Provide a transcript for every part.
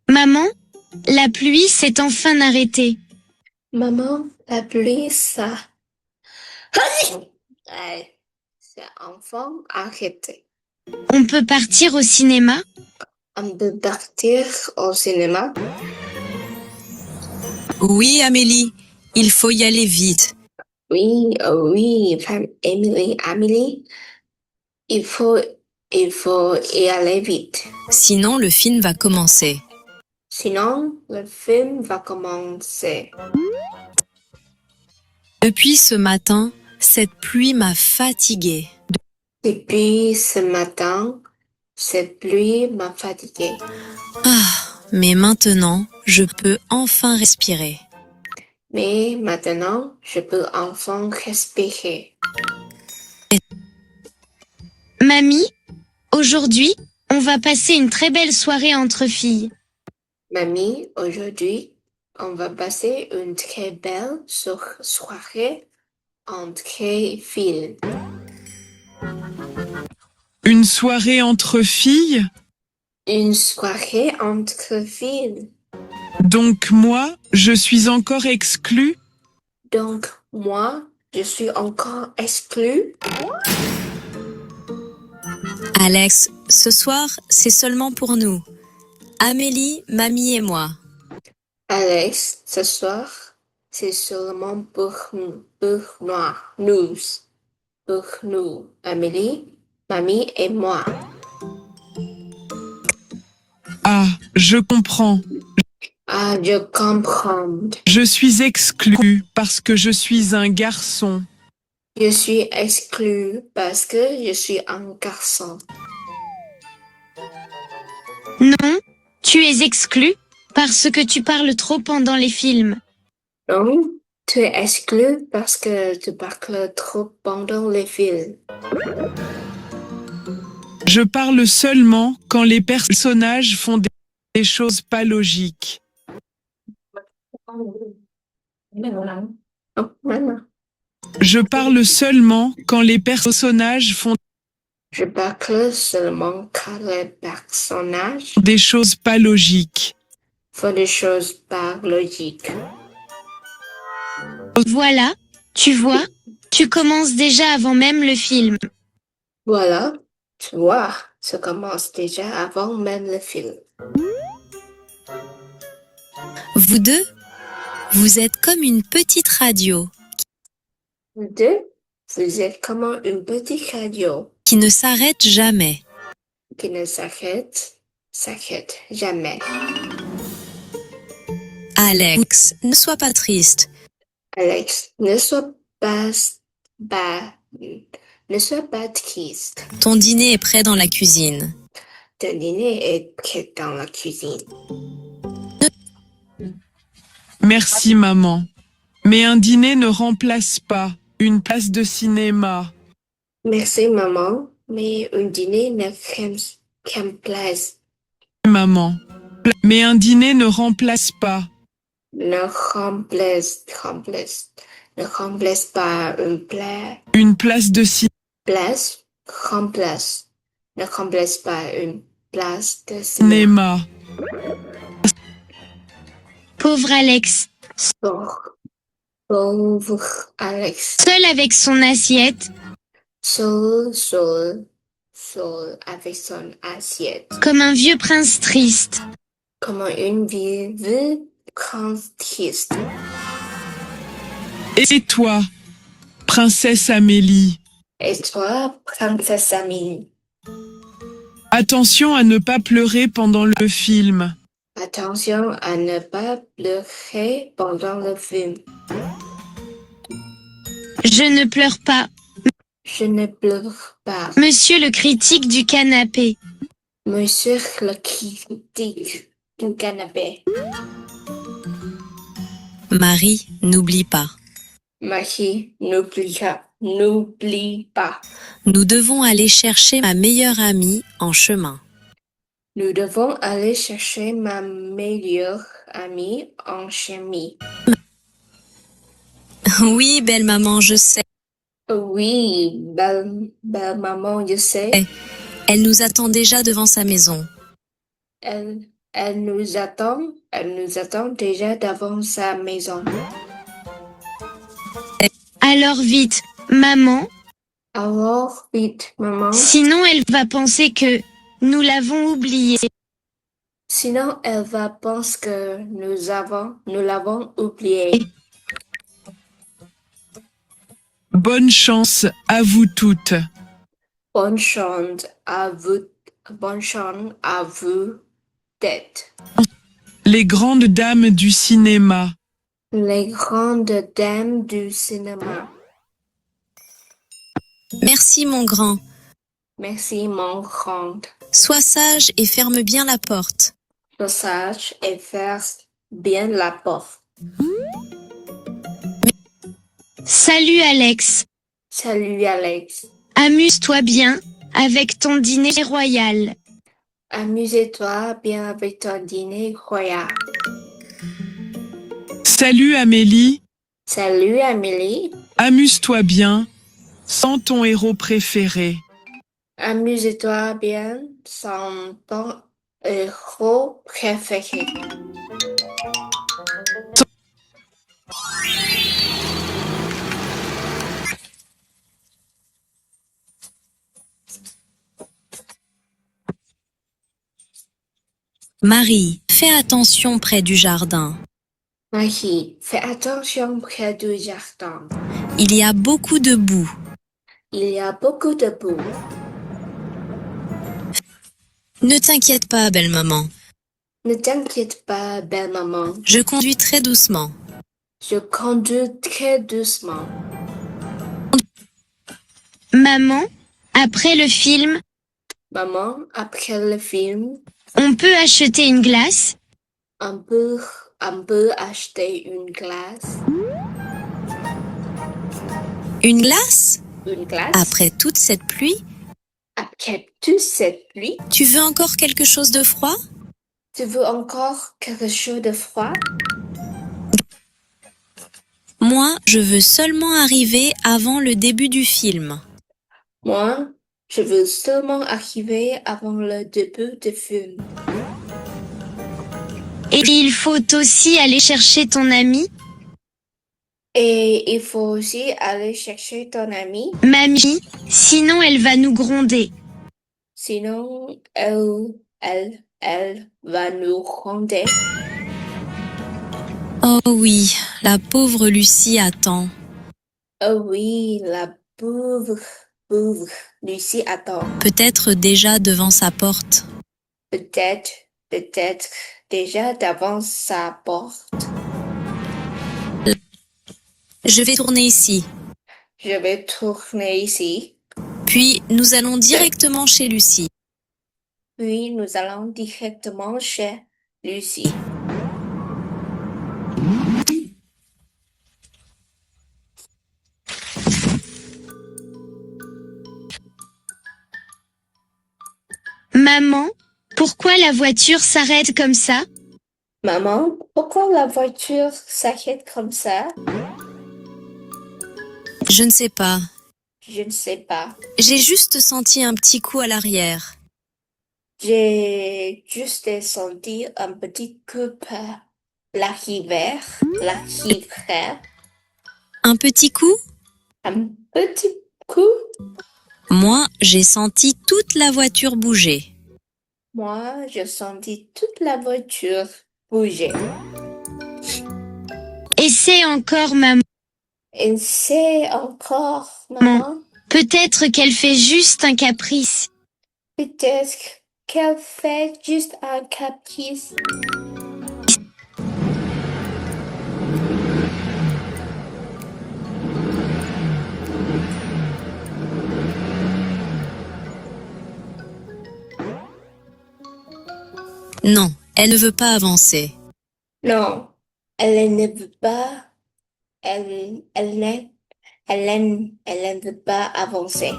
Maman, la pluie s'est enfin arrêtée. Maman, la pluie, ça. C'est enfin arrêté. On peut partir au cinéma? On peut partir au cinéma? Oui, Amélie, il faut y aller vite. Oui, oui, Amélie, il faut y aller vite. Sinon, le film va commencer. Sinon, le film va commencer. Depuis ce matin, cette pluie m'a fatiguée. Depuis ce matin, cette pluie m'a fatiguée. Ah, mais maintenant, je peux enfin respirer. Mais maintenant, je peux enfin respirer. Mamie, aujourd'hui, on va passer une très belle soirée entre filles. Mamie, aujourd'hui, on va passer une très belle soirée entre filles. Une soirée entre filles? Une soirée entre filles. Donc moi, je suis encore exclue? Donc, moi, je suis encore exclue. Alex, ce soir, c'est seulement pour nous. Amélie, mamie et moi. Alex, ce soir, c'est seulement pour nous, Amélie, mamie et moi. Ah, je comprends. Ah, je comprends. Je suis exclue parce que je suis un garçon. Je suis exclue parce que je suis un garçon. Non, tu es exclu parce que tu parles trop pendant les films. Non, tu es exclu parce que tu parles trop pendant les films. Je parle seulement quand les personnages font des choses pas logiques. Je parle seulement quand les personnages font Je parle seulement quand les personnages des choses pas logiques. font des choses pas logiques. Voilà, tu vois, tu commences déjà avant même le film. Voilà, tu vois, ça commence déjà avant même le film. Vous deux, vous êtes comme une petite radio Vous deux, vous êtes comme une petite radio qui ne s'arrête jamais. qui ne s'arrête jamais. Alex, ne sois pas triste. Alex, ne sois pas triste. Ton dîner est prêt dans la cuisine. Ton dîner est prêt dans la cuisine. Merci maman. Mais un dîner ne remplace pas une place de cinéma. Merci maman, mais un dîner ne remplace Maman. Mais un dîner ne remplace pas. ne remplace pas Une place de cinéma. Ne remplace pas une place de cinéma. Cinéma. Pauvre Alex, Pauvre Alex, seul avec son assiette, seul avec son assiette, comme un vieux prince triste. comme une vive prince triste. Et toi, princesse Amélie? Et toi, princesse Amélie, Attention à ne pas pleurer pendant le film. attention à ne pas pleurer pendant le film. Je ne pleure pas, Je ne pleure pas. monsieur le critique du canapé. Monsieur le critique du canapé. Marie, n'oublie pas. Marie, n'oublie pas. Nous devons aller chercher ma meilleure amie en chemin. Nous devons aller chercher ma meilleure amie en chemin. Oui, belle maman, je sais. Oui, belle maman, je sais. Elle nous attend déjà devant sa maison. Elle nous attend déjà devant sa maison. Alors vite, maman, Alors, vite, maman. sinon elle va penser que nous l'avons oubliée. Sinon, elle va penser que nous l'avons oublié. Bonne chance à vous toutes. Bonne chance à vous, bonne chance à vous d'être. Les grandes dames du cinéma. Les grandes dames du cinéma. Merci mon grand. Merci, mon grand. Sois sage et ferme bien la porte. Sois sage et ferme bien la porte. Salut Alex, Salut, Alex. amuse-toi bien avec ton dîner royal. Amusez-toi bien avec ton dîner royal. Salut Amélie, Salut, Amélie. amuse-toi bien, sans ton héros préféré. Amuse-toi bien sans ton héros préféré. Marie, fais attention près du jardin. Marie, fais attention près du jardin. Il y a beaucoup de boue. Il y a beaucoup de boue. Ne t'inquiète pas, belle maman. Ne t'inquiète pas, belle maman. Je conduis très doucement. Je conduis très doucement. Maman, après le film, Maman, après le film, on peut acheter une glace? on peut, on peut acheter une glace. Une glace? Une glace? Après toute cette pluie, Après toute cette pluie, tu veux encore quelque chose de froid? tu veux encore quelque chose de froid? Moi, je veux seulement arriver avant le début du film. Moi, je veux seulement arriver avant le début du film. Et il faut aussi aller chercher ton ami, Et il faut aussi aller chercher ton ami, mamie, sinon elle va nous gronder. sinon elle va nous gronder. Oh oui, la pauvre Lucie attend. Oh oui, la pauvre Lucie attend. Peut-être déjà devant sa porte. Peut-être déjà devant sa porte. Je vais tourner ici. Je vais tourner ici, Puis nous allons directement chez Lucie. puis nous allons directement chez Lucie. Maman, pourquoi la voiture s'arrête comme ça? Maman, pourquoi la voiture s'arrête comme ça? Je ne sais pas. Je ne sais pas. J'ai juste senti un petit coup à l'arrière. J'ai juste senti un petit coup par l'arrière, Un petit coup? un petit coup. Moi, j'ai senti toute la voiture bouger. Moi, je sentis toute la voiture bouger. Essaie encore, maman. Et c'est encore, maman, Peut-être qu'elle fait juste un caprice. peut-être qu'elle fait juste un caprice. Non, elle ne veut pas avancer. Non, elle ne veut pas, elle ne veut pas avancer.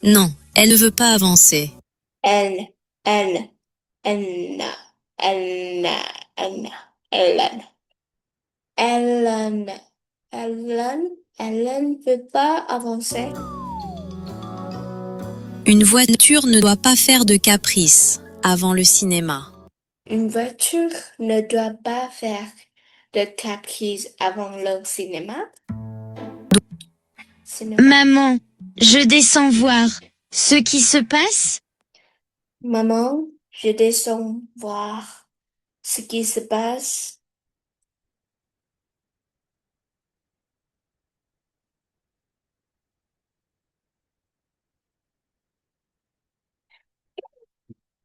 Non, elle ne veut pas avancer. Elle, elle, elle, n'a- elle, n'a- elle, n'a- elle, n'a- elle, n'a- Ellen veut pas avancer. Une voiture ne doit pas faire de caprice avant le cinéma. Une voiture ne doit pas faire de caprice avant le cinéma. Maman, je descends voir ce qui se passe. Maman, je descends voir ce qui se passe.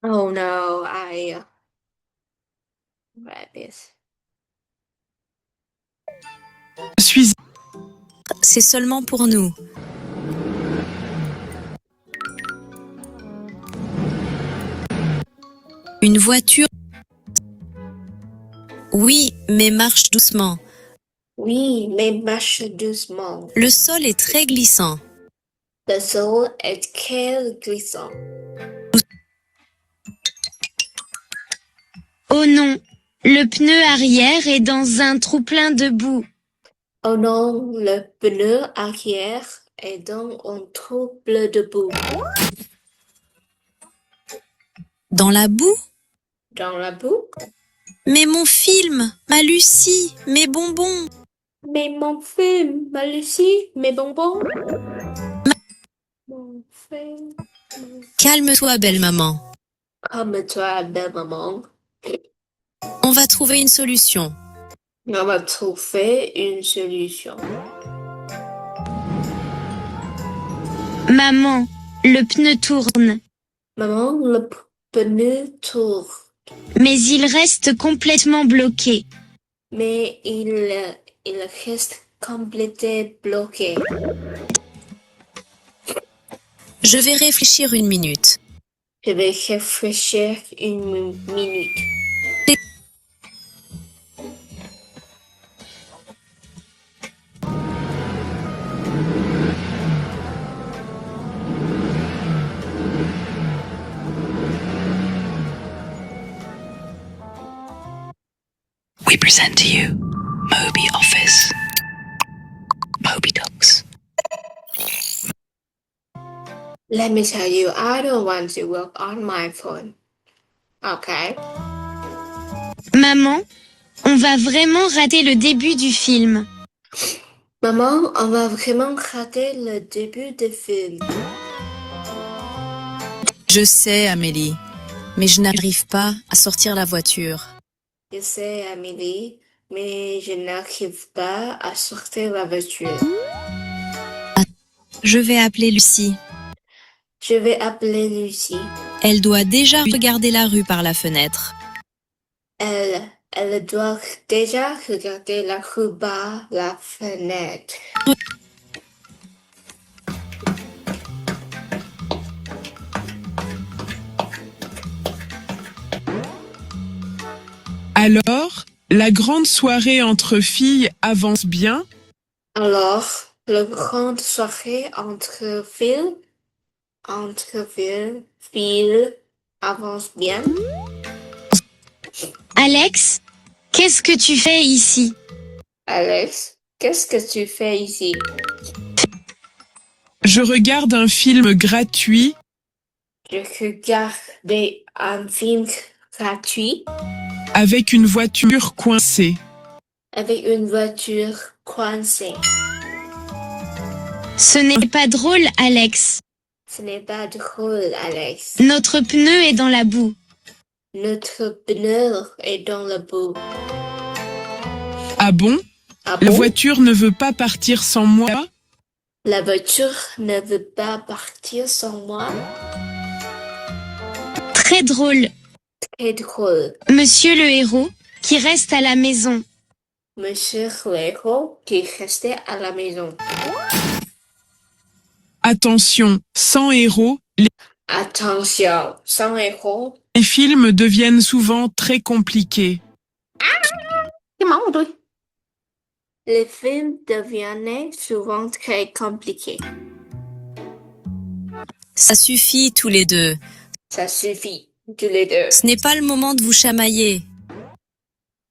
Oh no, I read this. Suis C'est seulement pour nous. Une voiture. Oui, mais marche doucement. Oui, mais marche doucement. Le sol est très glissant. Le sol est très glissant. Oh non, le pneu arrière est dans un trou plein de boue. Oh non, le pneu arrière est dans un trou bleu de boue. Dans la boue? Dans la boue? Mais mon film, ma Lucie, mes bonbons. Mais mon film, ma Lucie, mes bonbons. Mon film. Calme-toi, belle maman. Calme-toi, belle maman. On va trouver une solution. On va trouver une solution. Maman, le pneu tourne, Maman, le pneu tourne, mais il reste complètement bloqué. mais il reste complètement bloqué. Je vais réfléchir une minute. Je vais réfléchir une minute. We present to you Moby Office. Moby Docs. Let me tell you, I don't want to work on my phone. Okay? Maman, on va vraiment rater le début du film. Maman, on va vraiment rater le début du film. Je sais, Amélie, mais je n'arrive pas à sortir la voiture. Je sais, Amélie, mais je n'arrive pas à sortir la voiture. Je vais appeler Lucie. Je vais appeler Lucie. Elle doit déjà regarder la rue par la fenêtre. Elle doit déjà regarder la rue par la fenêtre. alors, la grande soirée entre filles avance bien. Alors, la grande soirée entre filles avance bien. Alex, qu'est-ce que tu fais ici? Alex, qu'est-ce que tu fais ici? Je regarde un film gratuit Je regardais un film gratuit avec une voiture coincée. avec une voiture coincée. Ce n'est pas drôle, Alex. Ce n'est pas drôle, Alex. Notre pneu est dans la boue. Notre pneu est dans la boue. Ah bon? Ah La bon? voiture ne veut pas partir sans moi? La voiture ne veut pas partir sans moi. Très drôle. Très drôle. Monsieur le héros, qui reste à la maison. Monsieur le héros qui restait à la maison. Attention, sans héros, Attention, sans héros. les films deviennent souvent très compliqués. Les films deviennent souvent très compliqués. Ça suffit tous les deux. Ça suffit, tous les deux. Ce n'est pas le moment de vous chamailler.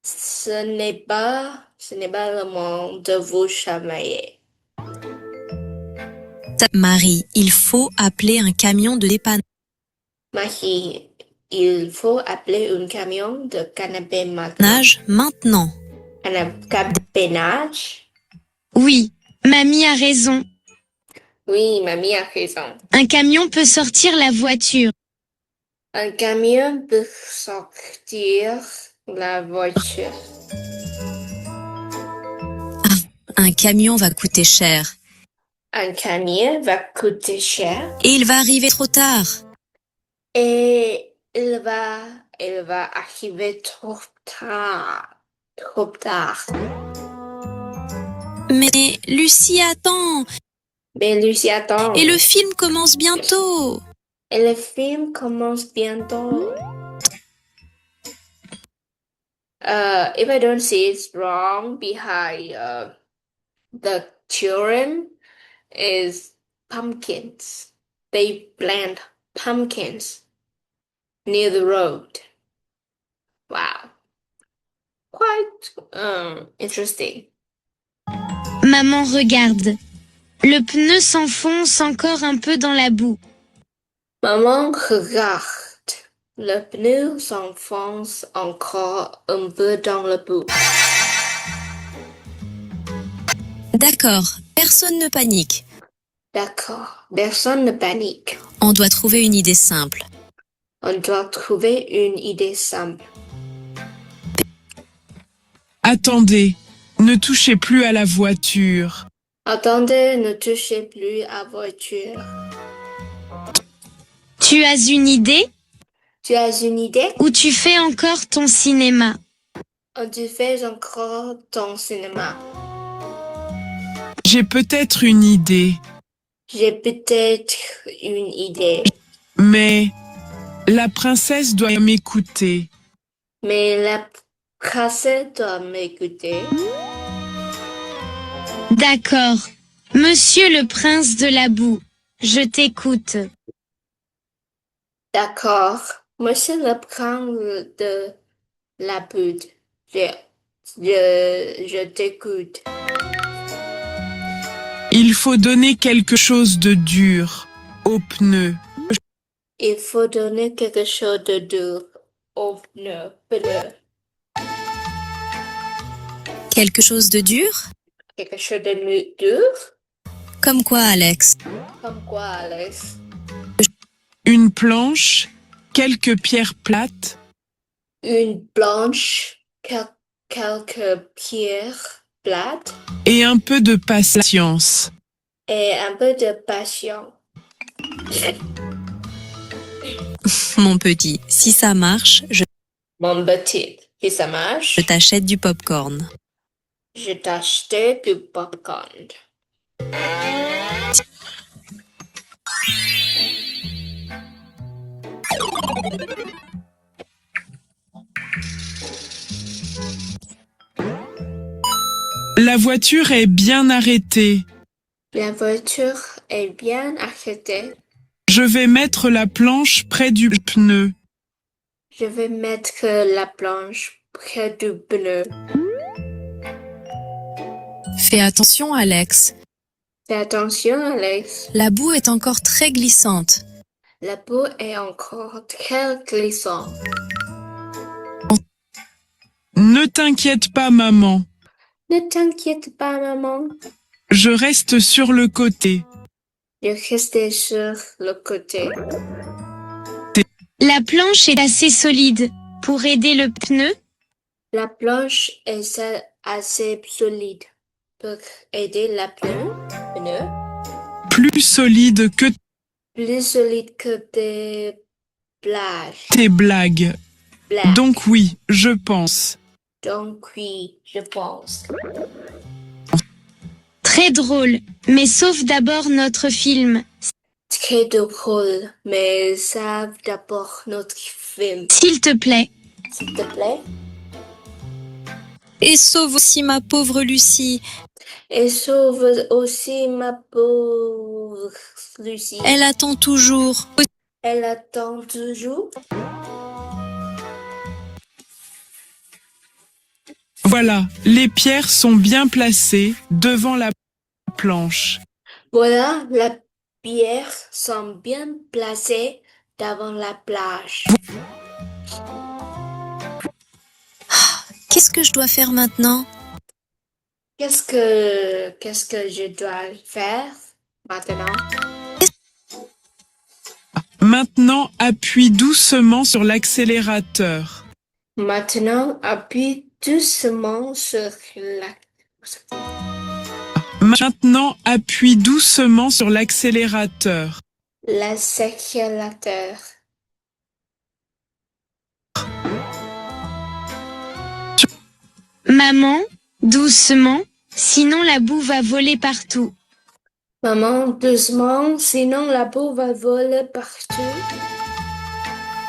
Ce n'est pas le moment de vous chamailler. Marie, il faut appeler un camion de dépannage Marie, il faut appeler un camion de canapé maintenant. maintenant. Canapénage? Oui, mamie a raison. Oui, mamie a raison. Un camion peut sortir la voiture. Un camion peut sortir la voiture. Un camion va coûter cher. Un camion va coûter cher Et il va arriver trop tard. et il va arriver trop tard. Trop tard. Mais Lucie attend. Mais Lucie attend. Et le film commence bientôt. Et le film commence bientôt. If I don't see it's wrong behind the children is pumpkins. They plant pumpkins near the road. Wow. Quite interesting. Maman regarde. Le pneu s'enfonce encore un peu dans la boue. Maman regarde. Le pneu s'enfonce encore un peu dans le bout. D'accord, personne ne panique. D'accord. Personne ne panique. On doit trouver une idée simple. On doit trouver une idée simple. Attendez, ne touchez plus à la voiture. Attendez, ne touchez plus à la voiture. Tu as une idée Tu as une idée? ou tu fais encore ton cinéma? Tu fais encore ton cinéma. J'ai peut-être une idée, J'ai peut-être une idée, mais la princesse doit m'écouter. mais la princesse doit m'écouter. D'accord. Monsieur le prince de la boue, je t'écoute. D'accord. Monsieur le prince de la pute. Je t'écoute. Il faut donner quelque chose de dur aux pneus. Il faut donner quelque chose de dur au pneu. Quelque chose de dur? Quelque chose de dur? Comme quoi, Alex? Comme quoi, Alex? Une planche, quelques pierres plates, Une planche, quelques pierres plates et un peu de patience. et un peu de passion. Mon petit, si ça marche, je Mon petit, si ça marche, t'achète du popcorn. je t'achète du popcorn. La voiture est bien arrêtée. La voiture est bien arrêtée. Je vais mettre la planche près du pneu. Je vais mettre la planche près du pneu. Fais attention, Alex. Fais attention, Alex. La boue est encore très glissante. La boue est encore très glissante. Ne t'inquiète pas, maman. Ne t'inquiète pas, maman. Je reste sur le côté. Je restais sur le côté. La planche est assez solide pour aider le pneu. La planche est assez solide pour aider la pneu. Plus solide que Plus solide que des plages. tes blagues. Blagues. Donc oui, je pense. Donc oui, je pense. Très drôle, mais sauf d'abord notre film. Très drôle, mais ça d'abord notre film. S'il te plaît. S'il te plaît. Et sauve aussi ma pauvre Lucie. Et sauve aussi ma pauvre Lucie. Elle attend toujours. Elle attend toujours. Voilà, les pierres sont bien placées devant la planche. Voilà, les pierres sont bien placées devant la plage. Qu'est-ce que je dois faire maintenant? Qu'est-ce que je dois faire maintenant? Maintenant, appuie doucement sur l'accélérateur. Maintenant, appuie doucement sur Maintenant, appuie doucement sur l'accélérateur. l'accélérateur. Maman, doucement, sinon la boue va voler partout. Maman, doucement, sinon la boue va voler partout.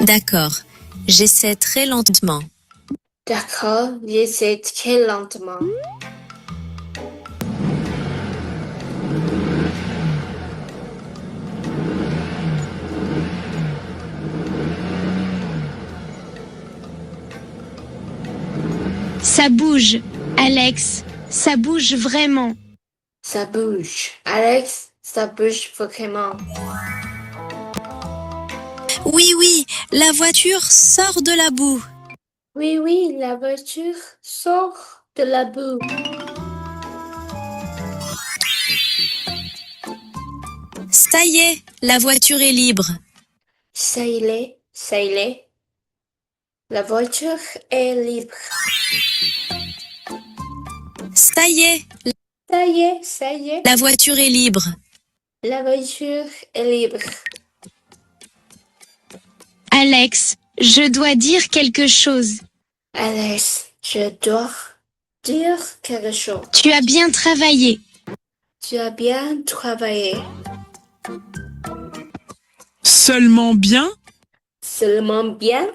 D'accord, j'essaie très lentement. D'accord, j'essaie très lentement. Ça bouge, Alex, ça bouge vraiment. Ça bouge. Alex, ça bouge vraiment. Oui, oui, la voiture sort de la boue. Oui, oui, la voiture sort de la boue. Ça y est, la voiture est libre. Ça y est, ça y est. La voiture est libre. Ça y est, Ça y est, ça y est. la voiture est libre. La voiture est libre. Alex, je dois dire quelque chose. Alex, je dois dire quelque chose. Tu as bien travaillé. Tu as bien travaillé. Seulement bien, Seulement bien,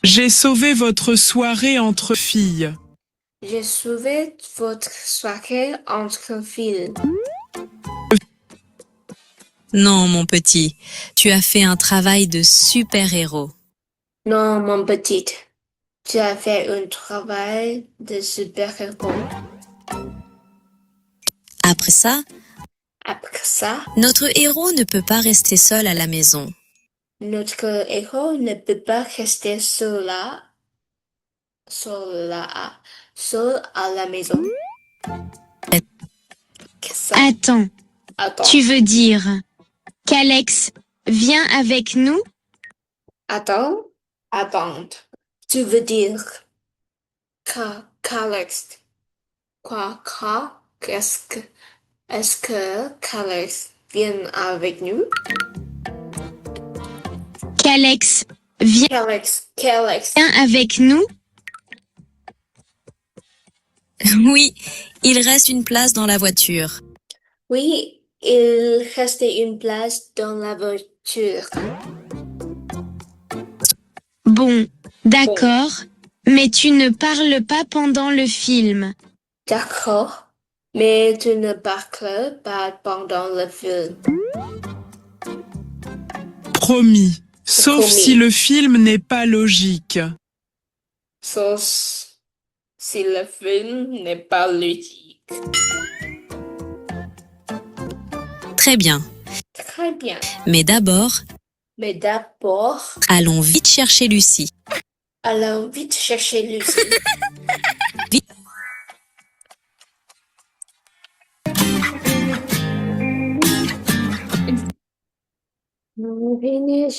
j'ai sauvé votre soirée entre filles. j'ai sauvé votre soirée entre filles. Non, mon petit, tu as fait un travail de super-héros. Non, mon petit, tu as fait un travail de super-héros. Après ça, Après ça, notre héros ne peut pas rester seul à la maison. notre héros ne peut pas rester seul à la maison. Ça, Attends, attends, tu veux dire qu'Alex vient avec nous? attends, attends. Tu veux dire qu'Alex, est-ce que qu'Alex vient avec nous? Qu'Alex vient Qu'Alex, avec nous? Oui, il reste une place dans la voiture. oui, il restait une place dans la voiture. Bon, d'accord, mais tu ne parles pas pendant le film. D'accord, mais tu ne parles pas pendant le film. Promis. Sauf Promis. si le film n'est pas logique. Sauf si le film n'est pas logique. Très bien. Très bien. Mais d'abord, Mais d'abord, allons vite chercher Lucie. allons vite chercher Lucie. Vite. Venez,